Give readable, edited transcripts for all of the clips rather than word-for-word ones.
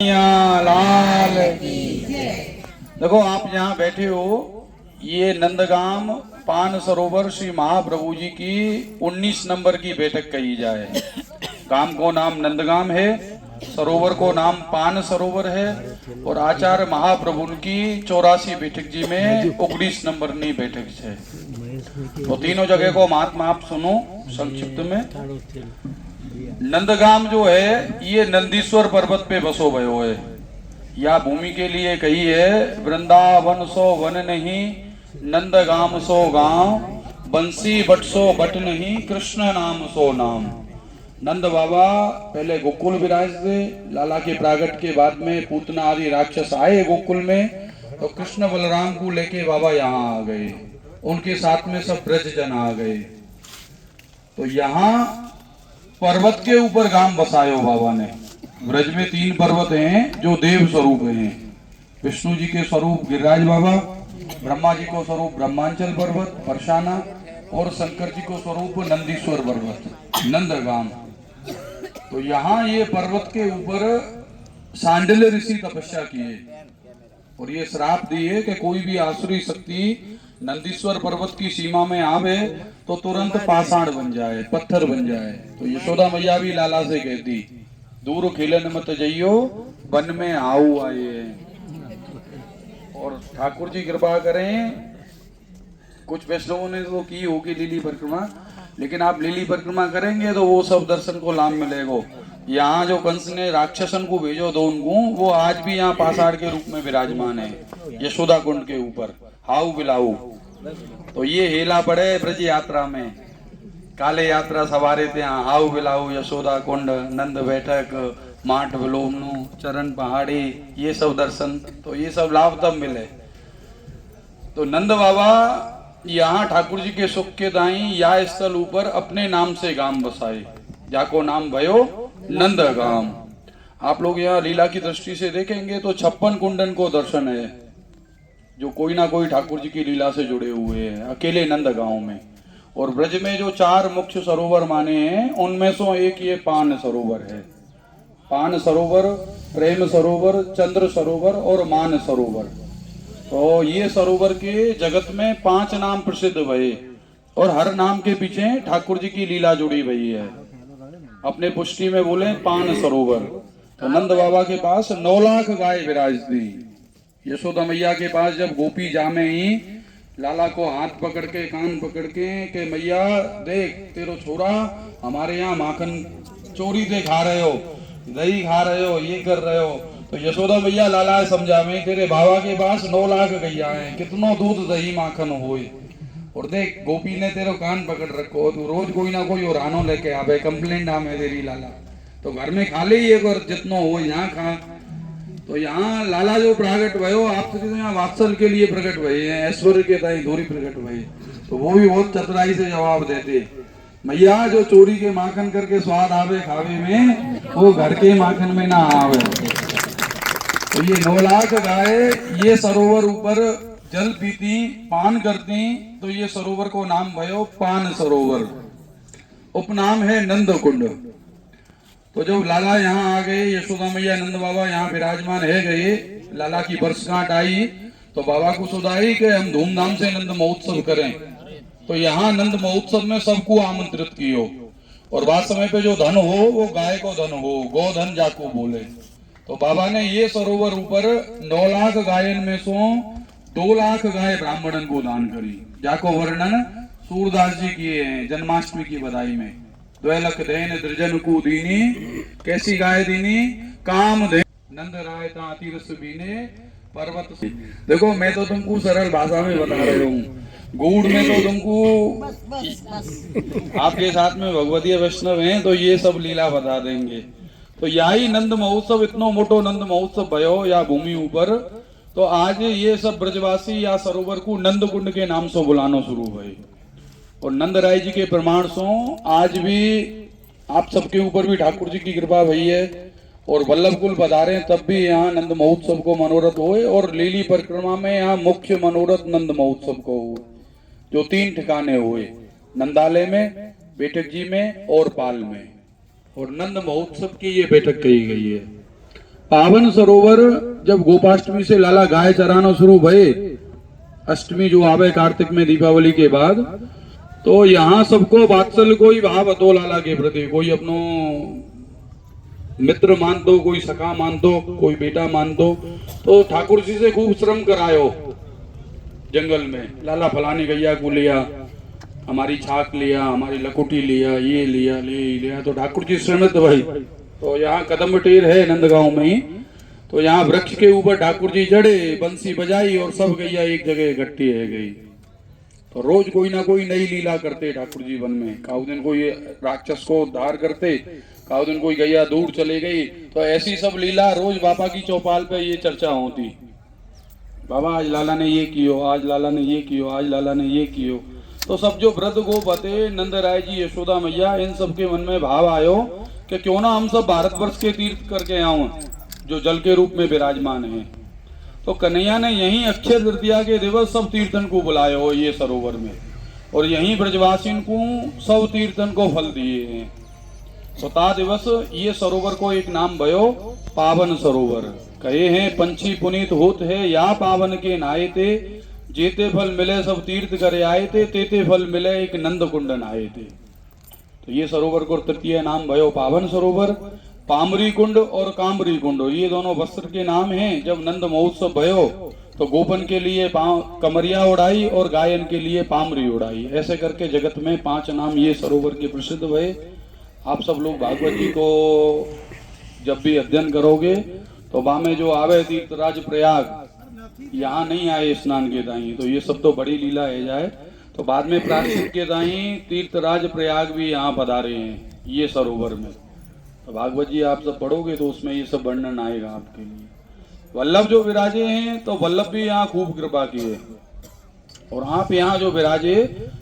लाल देखो आप यहाँ बैठे हो, ये नंदगाम पान सरोवर श्री महाप्रभु जी की 19 नंबर की बैठक कही जाए। गांव को नाम नंदगाम है, सरोवर को नाम पान सरोवर है और आचार्य महाप्रभु की 84 बैठक जी में 19 नंबर की बैठक है। तो तीनों जगह को महात्मा आप सुनो संक्षिप्त में। नंदगाम जो है ये नंदीश्वर पर्वत पे बसो भयो है। या भूमि के लिए कही है, वृंदावन सो वन नहीं, नंदगाम सो गांव, बंसी बट सो बट नहीं, कृष्ण नाम सो नाम। नंद बाबा पहले गोकुल विराज थे, लाला के प्रागट के बाद में पूतना आदि राक्षस आए गोकुल में, तो कृष्ण बलराम को लेके बाबा यहाँ आ गए, उनके साथ में सब ब्रज जन आ गए। तो यहाँ पर्वत के ऊपर गांव बसायो बाबा ने। ब्रज में 3 पर्वत हैं जो देव स्वरूप हैं। विष्णु जी के स्वरूप गिरिराज बाबा, ब्रह्मा जी को स्वरूप ब्रह्मांचल पर्वत परसाना और शंकर जी को स्वरूप नंदीश्वर पर्वत नंदगाम। तो यहाँ ये पर्वत के ऊपर सांडल्य ऋषि तपस्या किए और ये श्राप दिए कि कोई भी आसुरी शक्ति नंदीश्वर पर्वत की सीमा में आवे तो तुरंत पाषाण बन जाए, पत्थर बन जाए। तो यशोदा मैया भी लाला से कहती, दूर खिलन मत जइयो, वन में आऊ आए। और ठाकुर जी कृपा करें, कुछ वैष्णवों ने तो की होगी लीली परिक्रमा, लेकिन आप लीली परिक्रमा करेंगे तो वो सब दर्शन को लाभ मिलेगा। यहाँ जो कंस ने राक्षसन को भेजो दो उनको, वो आज भी यहाँ पाषाण के रूप में विराजमान है यशोदा कुंड के ऊपर, हाउ बिलाऊ। तो ये हेला पड़े ब्रज यात्रा में, काले यात्रा सवारे थे हाउ बिलाऊ, यशोदा कुंड, नंद बैठक, माठ विलोमनु, चरण पहाड़ी, ये सब दर्शन, तो ये सब लाभ तब मिले। तो नंद बाबा यहाँ ठाकुर जी के सुख के दाई या स्थल ऊपर अपने नाम से गांव बसाए, जाको नाम भयो नंदगाम। आप लोग यहाँ लीला की दृष्टि से देखेंगे तो 56 कुंडन को दर्शन है, जो कोई ना कोई ठाकुर जी की लीला से जुड़े हुए हैं अकेले नंदगांव में। और ब्रज में जो 4 मुख्य सरोवर माने हैं, उनमें से एक ये पान सरोवर है। पान सरोवर, प्रेम सरोवर, चंद्र सरोवर और मान सरोवर। तो ये सरोवर के जगत में 5 नाम प्रसिद्ध भये और हर नाम के पीछे ठाकुर जी की लीला जुड़ी हुई है। अपने पुष्टि में बोले पान सरोवर। तो नंद बाबा के पास 9 लाख गाय विराज थी। यशोदा मैया के पास जब गोपी जामे ही लाला को हाथ पकड़ के कान पकड़ के मैया देख तेरो छोरा हमारे यहाँ माखन चोरी से खा रहे हो, दही खा रहे हो, ये कर रहे हो। तो यशोदा मैया लाला समझावे, तेरे बाबा के पास 9 लाख गैया है, कितनो दूध दही माखन होए। और देख गोपी ने तेरो कान पकड़ रखो, तू रोज कोई ना कोई और लेके आवे, कंप्लेंट आवे तेरी लाला, तो घर में खा ले एक और जितनो हो यहाँ खा। तो यहाँ लाला जो प्रकट भयो आप तो यहाँ वात्सल के लिए प्रकट भये हैं, ऐश्वर्य के ताई धोरी प्रकट भये। तो वो भी बहुत चतुराई से जवाब देते, मैया जो चोरी के माखन करके स्वाद आवे खावे में, वो घर के माखन में ना आवे। तो ये 9 लाख गाय ये सरोवर ऊपर जल पीती, पान करती, तो ये सरोवर को नाम भयो पान सरोवर, उपनाम है नंद कुंड। तो जब लाला यहाँ आ गए, यशोदा मैया नंद बाबा यहाँ विराजमान है गए, लाला की वर्षगांठ आई, तो बाबा को सुधाई कि हम धूमधाम से नंद महोत्सव करें। तो यहाँ नंद महोत्सव में सबको आमंत्रित कियो और बाद समय पे जो धन हो वो गाय को धन हो, गोधन जाको बोले। तो बाबा ने ये सरोवर ऊपर 9 लाख गायन में सो 2 लाख गाय ब्राह्मणन को दान करी, जाको वर्णन सूरदास जी किए हैं जन्माष्टमी की बधाई में। 2 लख देन दृजन को दीनी, कैसी गाय दीनी, काम दे नंद राय ताती रस बीने पर्वत से। देखो मैं तो तुमको सरल भाषा में बता रहा हूँ, गूढ़ में तो तुमको आपके साथ में भगवतीय वैष्णव हैं तो ये सब लीला बता देंगे। तो यही नंद महोत्सव, इतनो मोटो नंद महोत्सव भयो या भूमि ऊपर, तो आज ये सब ब्रजवासी या सरोवर को नंद कुंड के नाम से बुलाना शुरू हुए। और नंद राय जी के प्रमाण सो आज भी आप सबके ऊपर भी ठाकुर जी की कृपा भई है। और वल्लभ कुल पधारे तब भी यहाँ नंद महोत्सव को मनोरथ हुए। और लीली परिक्रमा में यहाँ मुख्य मनोरथ नंद महोत्सव को हुए, जो 3 ठिकाने हुए, नंदालय में, बैठक जी में और पाल में। और नंद महोत्सव की ये बैठक कही गई है। पावन सरोवर जब गोपाष्टमी से लाला गाय चराना शुरू भये, अष्टमी जो आवे कार्तिक में दीपावली के बाद, तो यहाँ सबको वात्सल्य कोई भाव હતો लाला के प्रति। कोई अपनो मित्र मान दो, कोई सखा मान दो, कोई बेटा मान दो। तो ठाकुर जी से खूब श्रम करायो जंगल में। लाला फलानी गैया को लिया, हमारी छाक लिया, हमारी लकुटी लिया, ये लिया, ले लिया। तो ठाकुर जी श्रमित भाई। तो यहाँ कदम टेर है नंदगांव में ही, तो यहाँ वृक्ष के ऊपर ठाकुर जी चढ़े, बंसी बजाई और सब गैया एक जगह इकट्ठी है गई। तो रोज कोई ना कोई नई लीला करते ठाकुर जी वन में। काउ दिन कोई राक्षस को उद्धार करते, काउ दिन कोई गैया दूर चले गई। तो ऐसी सब लीला रोज बाबा की चौपाल पे ये चर्चा होती। बाबा आज लाला ने ये कियो, आज लाला ने ये कियो, आज लाला ने ये कियो। तो सब जो वृद्ध गोपते, नंद राय जी, यशोदा मैया, इन सब के मन में भाव आयो कि क्यों ना हम सब भारतवर्ष के तीर्थ करके आऊं जो जल के रूप में विराजमान है। तो कन्हैया ने यहीं अक्षय तृतीया के दिवस सब तीर्थन को बुलाया हो ये सरोवर में, और यहीं ब्रजवासिन को सब तीर्थन को फल दिए हैं। स्वता दिवस ये सरोवर को एक नाम भयो पावन सरोवर। कहे हैं पंछी पुनीत होत है या पावन के नाये थे, जेते फल मिले सब तीर्थ करे आए थे, तेते फल मिले एक नंद कुंड नहाए थे। तो ये सरोवर को तृतीय नाम भयो पावन सरोवर। पामरी कुंड और कामरी कुंड ये दोनों वस्त्र के नाम हैं। जब नंद महोत्सव भयो तो गोपन के लिए कमरिया उड़ाई और गायन के लिए पामरी उड़ाई। ऐसे करके जगत में 5 नाम ये सरोवर के प्रसिद्ध भये। आप सब लोग भागवत जी को जब भी अध्ययन करोगे तो वहां में जो आवे तीर्थराज प्रयाग, यहाँ नहीं आए स्नान के दाई, तो ये सब तो बड़ी लीला है जाए। तो बाद में प्रायश्चित के दाई तीर्थराज प्रयाग भी यहाँ पधारे हैं ये सरोवर में। तो भागवत जी आप सब पढ़ोगे तो उसमें ये सब वर्णन आएगा आपके लिए। वल्लभ जो विराजे हैं तो वल्लभ भी यहाँ खूब कृपा किए, और आप यहाँ जो विराजे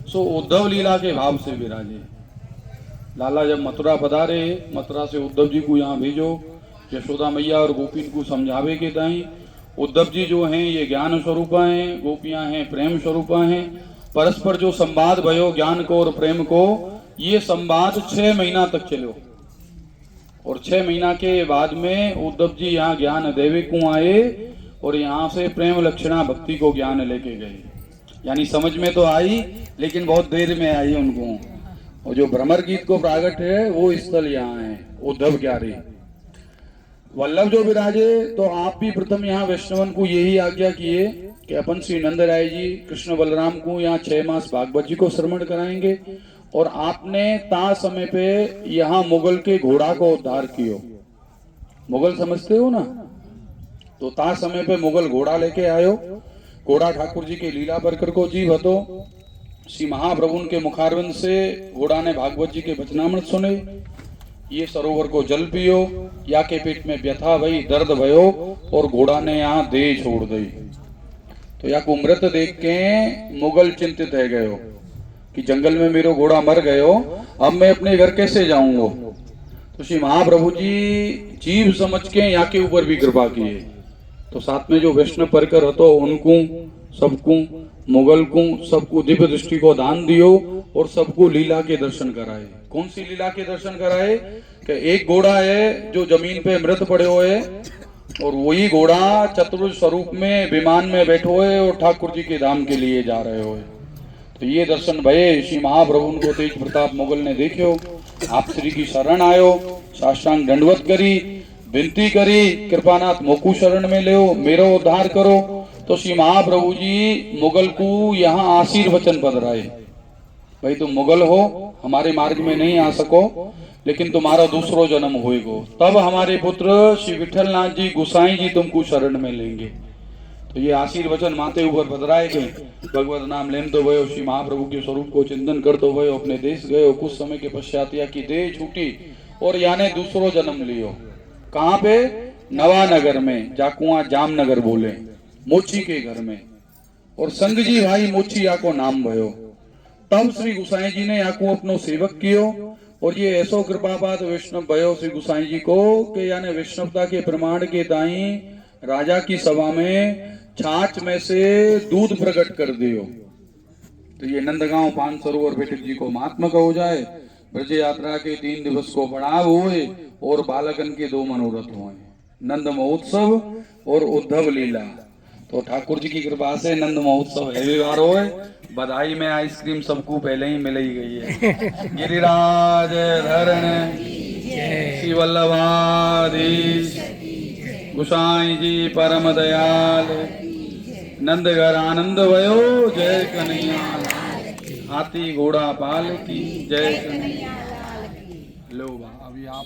सो उद्धव लीला के भाव से विराजे। लाला जब मथुरा पधारे, मथुरा से उद्धव जी को यहाँ भेजो यशोदा मैया और गोपीन को समझावे के दाई। उद्धव जी जो हैं ये ज्ञान स्वरूपा हैं, गोपियां हैं प्रेम स्वरूपा हैं। परस्पर जो संवाद भयो ज्ञान को और प्रेम को, ये संवाद 6 महीना तक चलो, और 6 महीना के बाद में उद्धव जी यहाँ ज्ञान देवे को आए और यहाँ से प्रेम लक्षणा भक्ति को ज्ञान लेके गए। यानी समझ में तो आई लेकिन बहुत देर में आई उनको। और जो भ्रमर गीत को प्रागट है वो स्थल यहाँ है उद्धव क्यारी। वल्लभ जो विराजे तो आप भी प्रथम यहाँ वैष्णवन को यही आज्ञा किए कि अपन श्री नंद राय जी कृष्ण बलराम को यहाँ 6 मास भागवत जी को श्रवण कराएंगे। और आपने ता समय पे यहाँ मुगल के घोड़ा को उद्धार कियो। मुगल समझते हो ना, तो ता समय पे मुगल घोड़ा लेके आयो। घोड़ा ठाकुर जी के लीला प्रकर को जीव हतो। श्री महाप्रभु के मुखारविंद से घोड़ा ने भागवत जी के वचनामृत सुने। ये सरोवर को जल पियो, या के पेट में व्यथा भई, दर्द भयो, और घोड़ा ने यहाँ देह छोड़ दी। तो या को मृत देख के मुगल चिंतित है गयो कि जंगल में मेरो घोड़ा मर गयो, अब मैं अपने घर कैसे जाऊंगा। तो श्री महाप्रभु जी जीव समझ के यहाँ के ऊपर भी कृपा किए। तो साथ में जो वैष्णव परकर हतो उनको सबको, मुगल को सबको दिव्य दृष्टि को दान दियो और सबको लीला के दर्शन कराए। कौन सी लीला के दर्शन कराए कि एक घोड़ा है जो जमीन पे मृत पड़े हुए, और वही घोड़ा चतुर्भुज स्वरूप में विमान में बैठे हुए और ठाकुर जी के धाम के लिए जा रहे हो। तो ये दर्शन भये। श्री महाप्रभु को तेज प्रताप मुगल ने देखो, आप श्री की शरण आयो, साष्टांग दंडवत करी, विनती करी, कृपानाथ मोकू शरण में ले, मेरो उद्धार करो। तो श्री महाप्रभु जी मुगल को यहाँ आशीर्वचन पधराए, भाई तुम मुगल हो, हमारे मार्ग में नहीं आ सको, लेकिन तुम्हारा दूसरो जन्म होएगो, तब हमारे पुत्र श्री विठलनाथ जी गोसाई जी तुमको शरण में लेंगे। तो ये आशीर्वचन माते ऊपर पधराए गए। भगवत नाम लेम तो भयो, श्री महाप्रभु के स्वरूप को चिंतन कर तो भयो, अपने देश गयो। कुछ समय के पश्चात या की देह छूटी और याने दूसरो जन्म लियो। कहाँ पे? नवानगर में, जाकुआ जामनगर बोले, मोची के घर में। और संग जी भाई मोची या को नाम भयो। तब श्री गोसाई जी ने या को अपनो सेवक कियो। और ये ऐसो कृपापात वैष्णव भयो श्री गोसाई जी को कि यानी वैष्णवता के प्रमाण के दाई राजा की सभा में छाछ में से दूध प्रकट कर दियो। तो ये नंदगांव पान सरोवर बेटक जी को महात्मा का हो जाए। ब्रज यात्रा के 3 दिवस को बढ़ाव हुए और बालकन के 2 मनोरथ हुए। नंद महोत्सव और उद्धव लीला। तो ठाकुर जी की कृपा से नंद महोत्सव है बार हो, बधाई में आइसक्रीम सबको पहले ही मिल ही गई है। गिरिराज धरण श्री वल्लभाधीश गोसाई जी परम दयाल, नंद घर आनंद भयो जय कन्हैया, हाथी घोड़ा पाल की जय कन्हैया। लो अभी आप